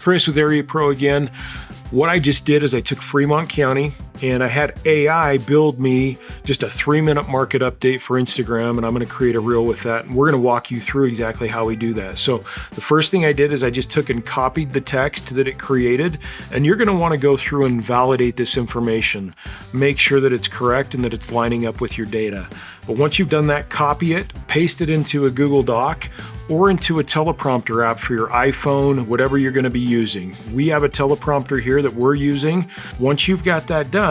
Kris with AreaPro again. What I just did is I took Fremont County and I had AI build me just a 3-minute market update for Instagram, and I'm going to create a reel with that. And we're going to walk you through exactly how we do that. So the first thing I did is I just took and copied the text that it created, and you're going to want to go through and validate this information. Make sure that it's correct and that it's lining up with your data. But once you've done that, copy it, paste it into a Google Doc or into a teleprompter app for your iPhone, whatever you're going to be using. We have a teleprompter here that we're using. Once you've got that done,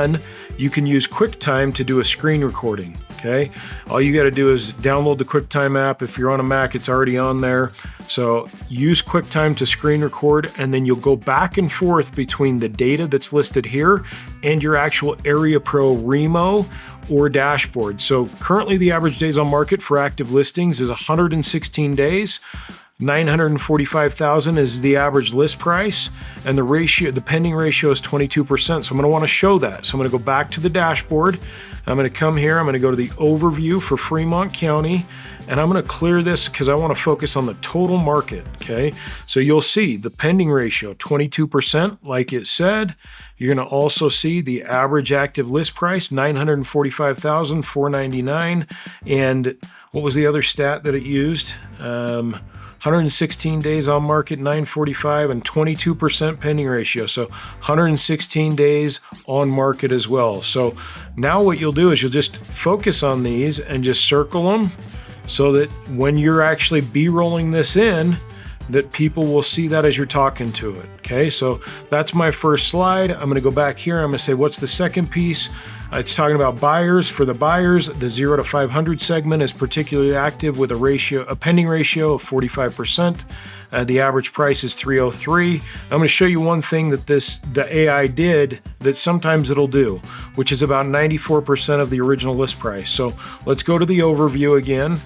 you can use QuickTime to do a screen recording, okay? All you got to do is download the QuickTime app. If you're on a Mac, it's already on there. So use QuickTime to screen record, and then you'll go back and forth between the data that's listed here and your actual AreaPro Remo or dashboard. So currently the average days on market for active listings is 116 days. 945,000 is the average list price, and the pending ratio is 22%. So I'm going to want to show that. So I'm going to go back to the dashboard. I'm going to come here. I'm going to go to the overview for Fremont County, and I'm going to clear this because I want to focus on the total market. Okay. So you'll see the pending ratio, 22%, like it said. You're going to also see the average active list price, 945,499. And what was the other stat that it used? 116 days on market, 945, and 22% pending ratio. So 116 days on market as well. So now what you'll do is you'll just focus on these and just circle them so that when you're actually B-rolling this in, that people will see that as you're talking to it. Okay, so that's my first slide. I'm going to go back here. I'm going to say, what's the second piece? It's talking about buyers. For the buyers, the 0 to 500 segment is particularly active with a pending ratio of 45%. The average price is 303. I'm going to show you one thing that the AI did that sometimes it'll do, which is about 94% of the original list price. So let's go to the overview again.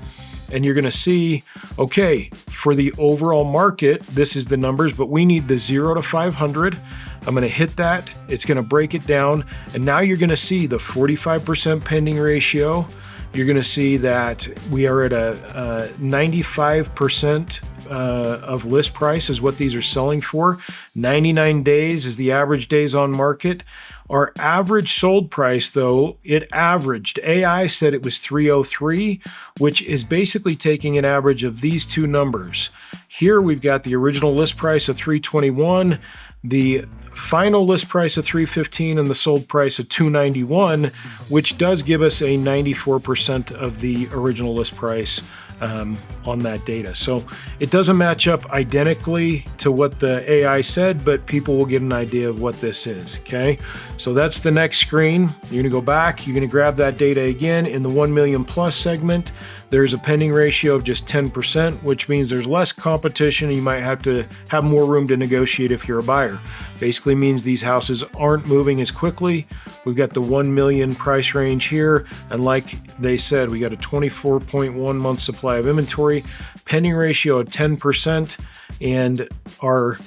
And you're going to see, okay, for the overall market, this is the numbers, but we need the 0 to 500. I'm going to hit that. It's going to break it down. And now you're going to see the 45% pending ratio. You're going to see that we are at a 95% of list price is what these are selling for. 99 days is the average days on market. Our average sold price, though, it averaged. AI said it was 303, which is basically taking an average of these two numbers. Here we've got the original list price of 321, the final list price of 315, and the sold price of 291, which does give us a 94% of the original list price on that data. So it doesn't match up identically to what the AI said, but people will get an idea of what this is. Okay, so that's the next screen. You're gonna go back, you're gonna grab that data again. In the 1 million plus segment, there's a pending ratio of just 10%, which means there's less competition and you might have to have more room to negotiate if you're a buyer. Basically means these houses aren't moving as quickly. We've got the 1 million price range here, and like they said, we got a 24.1 month supply of inventory, pending ratio of 10%, and our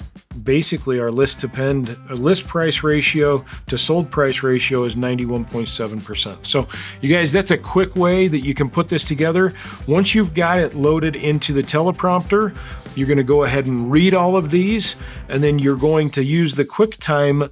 list price ratio to sold price ratio is 91.7%. So you guys, that's a quick way that you can put this together. Once you've got it loaded into the teleprompter, you're going to go ahead and read all of these, and then you're going to use the QuickTime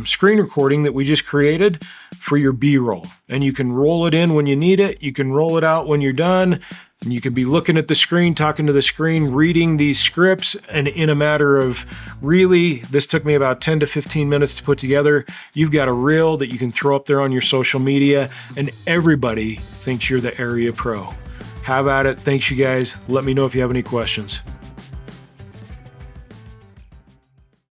screen recording that we just created for your B-roll. And you can roll it in when you need it. You can roll it out when you're done. And you can be looking at the screen, talking to the screen, reading these scripts, and in a matter of this took me about 10 to 15 minutes to put together. You've got a reel that you can throw up there on your social media, and everybody thinks you're the Area Pro. Have at it. Thanks, you guys. Let me know if you have any questions.